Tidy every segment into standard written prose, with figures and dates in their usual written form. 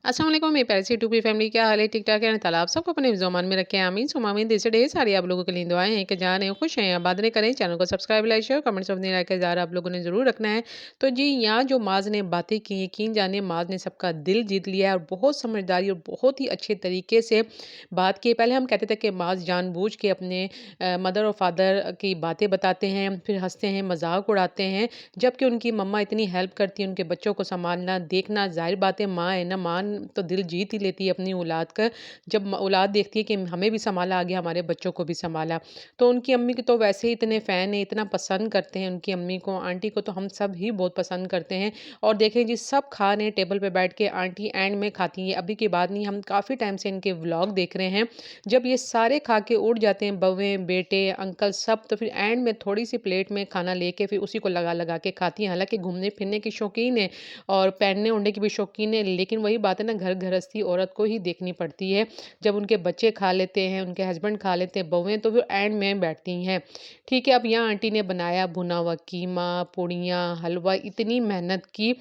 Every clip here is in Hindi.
अस्सलाम वालेकुम मेरी प्यारी सी टूपी फैमिली, क्या हाल है? ठीक-ठाक है? अल्लाह ताला आप सबको अपने ज़ुबान में रखे आमीन सुम्मा आमीन। दिल से ढेर सारी आप लोगों के लिए दुआएँ हैं कि जहाँ रहें खुश रहें, आबाद रहें, करें। चैनल को सब्सक्राइब, लाइक, शेयर, कमेंट्स अपनी राय का इज़हार आप लोगों ने ज़रूर रखना है। तो जी, यहाँ जो माज़ ने बातें की, यकीन जानिए माज़ ने सबका दिल जीत लिया है और बहुत समझदारी और बहुत ही अच्छे तरीके से बात की। पहले हम कहते थे कि माज़ जानबूझ के अपने मदर और फादर की बातें बताते हैं, फिर हँसते हैं, मज़ाक उड़ाते हैं, जबकि उनकी मम्मा इतनी हेल्प करती हैं उनके बच्चों को सँभालना, देखना। ज़ाहिर बात है माँ है ना, माँ तो दिल जीत ही लेती है अपनी औलाद का। जब औलाद देखती है कि हमें भी सँभाला आगे, हमारे बच्चों को भी सँभाला। तो उनकी अम्मी के तो वैसे ही इतने फ़ैन हैं, इतना पसंद करते हैं उनकी अम्मी को, आंटी को तो हम सब ही बहुत पसंद करते हैं। और देखें जी, सब खा रहे हैं टेबल पे बैठ के, आंटी एंड में खाती हैं। अभी की बात नहीं, हम काफ़ी टाइम से इनके व्लॉग देख रहे हैं। जब ये सारे खा के उठ जाते हैं, बउएँ, बेटे, अंकल सब, तो फिर एंड में थोड़ी-सी प्लेट में खाना लेके फिर उसी को लगा-लगा के खाती हैं। हालाँकि घूमने-फिरने की शौकीन है और पहनने-ओढ़ने की भी शौकीन है, लेकिन वही बात है ना, घर गृहस्थी औरत को ही देखनी पड़ती है। जब उनके बच्चे खा लेते हैं, उनके हस्बैंड खा लेते हैं, बहुएँ तो फिर एंड में बैठती हैं। ठीक है, अब यहाँ आंटी ने बनाया भुना हुआ कीमा, पूड़ियाँ, हलवा, इतनी मेहनत की।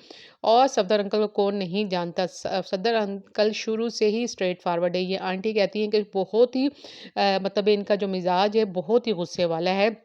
और सफदर अंकल को कौन नहीं जानता। सफदर अंकल शुरू से ही स्ट्रेट फॉरवर्ड है। ये आंटी कहती हैं कि बहुत ही मतलब इनका जो मिज़ाज है बहुत ही गुस्से वाला है।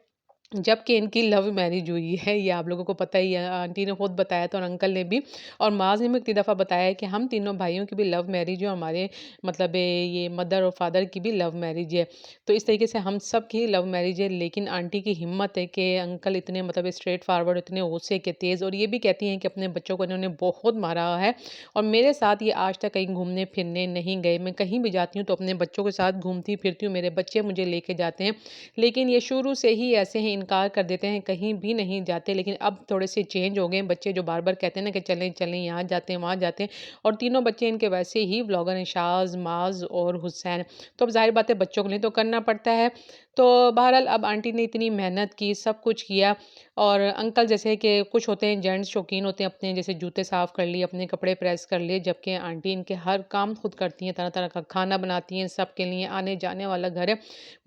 जबकि इनकी लव मैरिज हुई है, ये आप लोगों को पता ही है, आंटी ने खुद बताया था और अंकल ने भी। और माज़ ने भी इतनी दफ़ा बताया है कि हम तीनों भाइयों की भी लव मैरिज है और हमारे मतलब ये मदर और फादर की भी लव मैरिज है। तो इस तरीके से हम सब की लव मैरिज है, लेकिन आंटी की हिम्मत है कि अंकल इतने मतलब स्ट्रेट फॉरवर्ड, इतने गुस्से के तेज़, और ये भी कहती हैं कि अपने बच्चों को इन्होंने बहुत मारा है और मेरे साथ ये आज तक कहीं घूमने-फिरने नहीं गए। मैं कहीं भी जाती हूँ तो अपने बच्चों के साथ घूमती-फिरती हूँ, मेरे बच्चे मुझे लेके जाते हैं। लेकिन ये शुरू से ही ऐसे हैं, इनकार कर देते हैं, कहीं भी नहीं जाते। लेकिन अब थोड़े से चेंज हो गए हैं बच्चे, जो बार-बार कहते हैं ना कि चलें, चलें, यहाँ जाते हैं, वहाँ जाते हैं। और तीनों बच्चे इनके वैसे ही व्लॉगर हैं, शाज़, माज़ और हुसैन। तो अब ज़ाहिर बात है बच्चों के लिए तो करना पड़ता है। तो बहरहाल अब आंटी ने इतनी मेहनत की, सब कुछ किया। और अंकल जैसे कि कुछ होते हैं जेंट्स शौकीन होते हैं अपने, जैसे जूते साफ़ कर लिए, अपने कपड़े प्रेस कर लिए, जबकि आंटी इनके हर काम खुद करती हैं, तरह-तरह का खाना बनाती हैं सबके लिए, आने-जाने वाला घर है।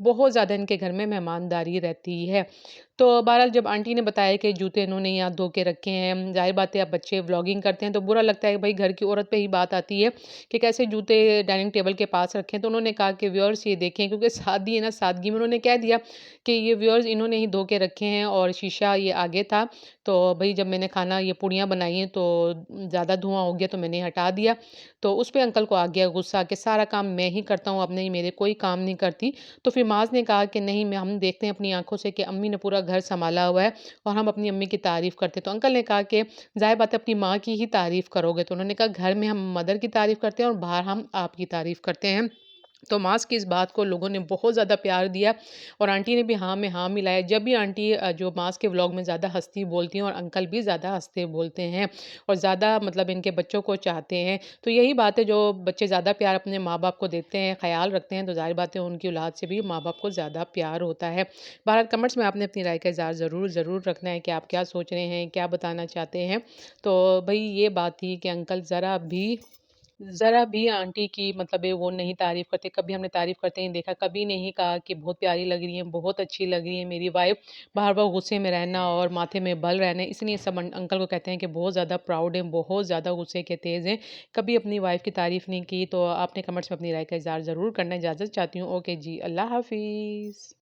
बहुत ज़्यादा इनके घर में मेहमानदारी रहती है। तो बहरहाल जब आंटी ने बताया कि जूते इन्होंने यहाँ धो के रखे हैं, ज़ाहिर बात है अब बच्चे व्लॉगिंग करते हैं तो बुरा लगता है कि भई घर की औरत पे ही बात आती है कि कैसे जूते डाइनिंग टेबल के पास रखे हैं। तो उन्होंने कहा कि व्यूअर्स ये देखें, क्योंकि शादी है ना, सादगी में उन्होंने कह दिया कि ये व्यूअर्स इन्होंने ही धो के रखे हैं और शीशा ये आगे था। तो भई जब मैंने खाना ये पूड़ियाँ बनाई हैं तो ज़्यादा धुआँ हो गया तो मैंने हटा दिया। तो उस पे अंकल को आ गया गुस्सा कि सारा काम मैं ही करता हूँ, अपने मेरे कोई काम नहीं करती। तो फिर माज़ ने कहा कि नहीं, मैं हम देखते हैं अपनी आँखों से कि अम्मी ने पूरा घर सँभाला हुआ है और हम अपनी अम्मी की तारीफ़ करते हैं। तो अंकल ने कहा कि ज़ाहिर बात है अपनी माँ की ही तारीफ़ करोगे। तो उन्होंने कहा घर में हम मदर की तारीफ़ करते हैं और बाहर हम आपकी तारीफ़ करते हैं। तो माँस की इस बात को लोगों ने बहुत ज़्यादा प्यार दिया और आंटी ने भी हाँ में हाँ मिलाया। जब भी आंटी जो माँस के व्लॉग में ज़्यादा हँसती बोलती हैं और अंकल भी ज़्यादा हँसते बोलते हैं और ज़्यादा मतलब इनके बच्चों को चाहते हैं। तो यही बात है, जो बच्चे ज़्यादा प्यार अपने माँ-बाप को देते हैं, ख़्याल रखते हैं, तो ज़ाहिर बात है उनकी औलाद से भी माँ-बाप को ज़्यादा प्यार होता है। बहरहाल कमेंट्स में आपने अपनी राय का इज़हार ज़रूर रखना है कि आप क्या सोच रहे हैं, क्या बताना चाहते हैं। तो भई ये बात थी कि अंकल ज़रा भी आंटी की मतलब वो नहीं तारीफ़ करते, कभी हमने तारीफ़ करते नहीं देखा, कभी नहीं कहा कि बहुत प्यारी लग रही हैं, बहुत अच्छी लग रही है मेरी वाइफ़। बार-बार गुस्से में रहना और माथे में बल रहना, इसलिए सब अंकल को कहते हैं कि बहुत ज़्यादा प्राउड हैं, बहुत ज़्यादा गुस्से के तेज़ हैं, कभी अपनी वाइफ़ की तारीफ़ नहीं की। तो आपने कमेंट्स में अपनी राय का इज़हार ज़रूर करना है। इजाज़त चाहती हूँ। ओके जी, अल्लाह हाफ़िज़।